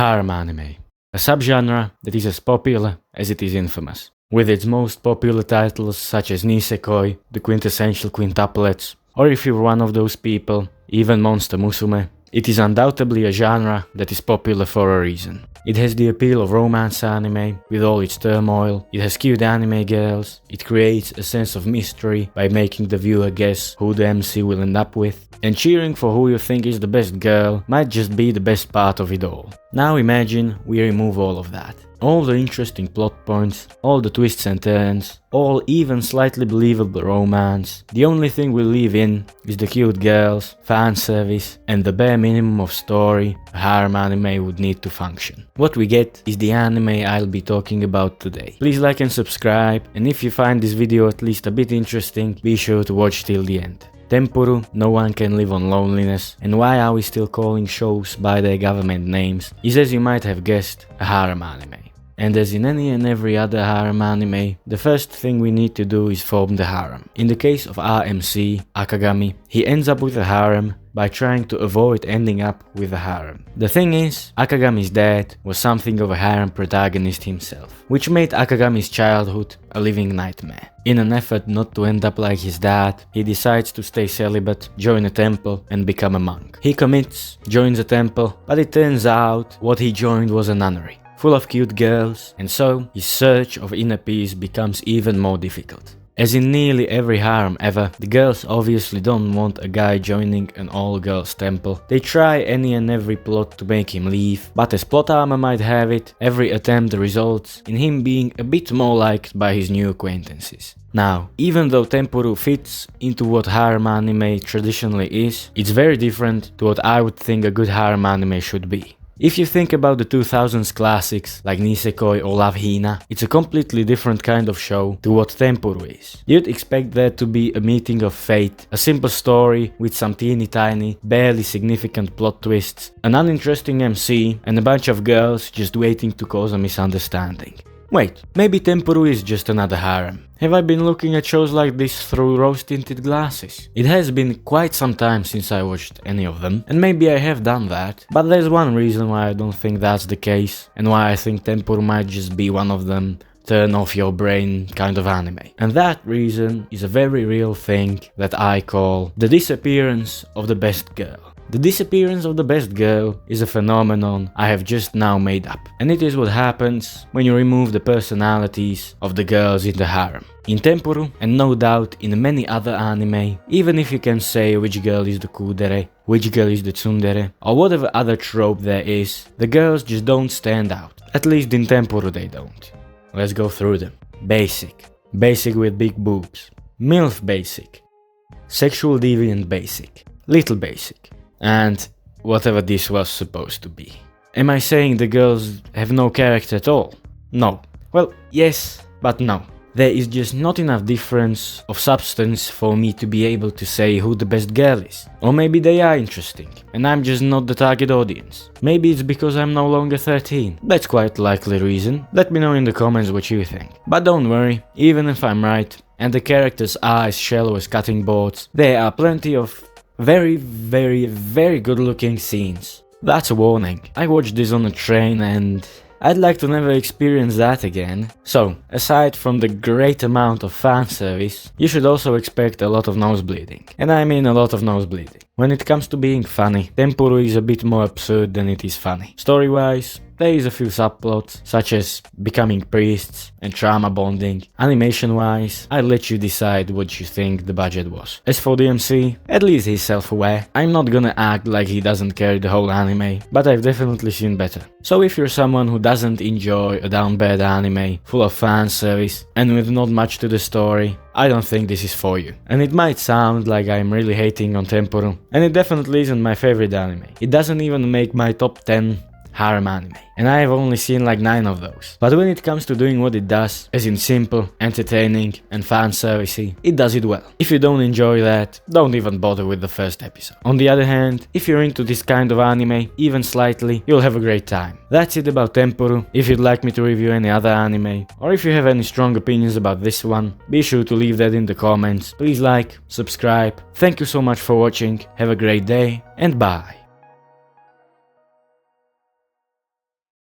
Harem anime, a subgenre that is as popular as it is infamous, with its most popular titles such as Nisekoi, the quintessential quintuplets, or if you're one of those people, even Monster Musume. It is undoubtedly a genre that is popular for a reason. It has the appeal of romance anime, with all its turmoil, it has cute anime girls, it creates a sense of mystery by making the viewer guess who the MC will end up with, and cheering for who you think is the best girl might just be the best part of it all. Now imagine we remove all of that. All the interesting plot points, all the twists and turns, all even slightly believable romance. The only thing we leave in is the cute girls, fan service, and the bare minimum of story a harem anime would need to function. What we get is the anime I'll be talking about today. Please like and subscribe, and if you find this video at least a bit interesting, be sure to watch till the end. TenPuru, No One Can Live on Loneliness, and why are we still calling shows by their government names, is, as you might have guessed, a harem anime. And as in any and every other harem anime, the first thing we need to do is form the harem. In the case of our MC, Akagami, he ends up with a harem by trying to avoid ending up with a harem. The thing is, Akagami's dad was something of a harem protagonist himself, which made Akagami's childhood a living nightmare. In an effort not to end up like his dad, he decides to stay celibate, join a temple and become a monk. He commits, joins a temple, but it turns out what he joined was a nunnery, full of cute girls, and so his search of inner peace becomes even more difficult. As in nearly every harem ever, the girls obviously don't want a guy joining an all-girls temple. They try any and every plot to make him leave, but as plot armor might have it, every attempt results in him being a bit more liked by his new acquaintances. Now, even though TenPuru fits into what harem anime traditionally is, it's very different to what I would think a good harem anime should be. If you think about the 2000s classics like Nisekoi or Love Hina, it's a completely different kind of show to what TenPuru is. You'd expect there to be a meeting of fate, a simple story with some teeny tiny, barely significant plot twists, an uninteresting MC, and a bunch of girls just waiting to cause a misunderstanding. Wait, maybe TenPuru is just another harem. Have I been looking at shows like this through rose-tinted glasses? It has been quite some time since I watched any of them, and maybe I have done that, but there's one reason why I don't think that's the case, and why I think TenPuru might just be one of them turn off your brain kind of anime. And that reason is a very real thing that I call the disappearance of the best girl. The disappearance of the best girl is a phenomenon I have just now made up, and it is what happens when you remove the personalities of the girls in the harem. In TenPuru, and no doubt in many other anime, even if you can say which girl is the kudere, which girl is the tsundere, or whatever other trope there is, the girls just don't stand out. At least in TenPuru they don't. Let's go through them. Basic. Basic with big boobs. MILF basic. Sexual deviant basic. Little basic. And whatever this was supposed to be. Am I saying the girls have no character at all? No. Well, yes, but no. There is just not enough difference of substance for me to be able to say who the best girl is. Or maybe they are interesting, and I'm just not the target audience. Maybe it's because I'm no longer 13. That's quite a likely reason. Let me know in the comments what you think. But don't worry, even if I'm right, and the characters are as shallow as cutting boards, there are plenty of very good looking scenes. That's a warning. I watched this on a train and I'd like to never experience that again. So, aside from the great amount of fan service, you should also expect a lot of nosebleeding. And I mean a lot of nosebleeding. When it comes to being funny, TenPuru is a bit more absurd than it is funny. Story-wise, there is a few subplots, such as becoming priests and trauma bonding. Animation-wise, I'll let you decide what you think the budget was. As for the MC, at least he's self-aware. I'm not gonna act like he doesn't carry the whole anime, but I've definitely seen better. So if you're someone who doesn't enjoy a down-bad anime, full of fan service, and with not much to the story, I don't think this is for you. And it might sound like I'm really hating on TenPuru, and it definitely isn't my favorite anime. It doesn't even make my top 10 harem anime, and I have only seen like 9 of those. But when it comes to doing what it does, as in simple, entertaining and fan servicey, it does it well. If you don't enjoy that, don't even bother with the first episode. On the other hand, if you're into this kind of anime, even slightly, you'll have a great time. That's it about TenPuru. If you'd like me to review any other anime, or if you have any strong opinions about this one, be sure to leave that in the comments. Please like, subscribe. Thank you so much for watching, have a great day, and bye.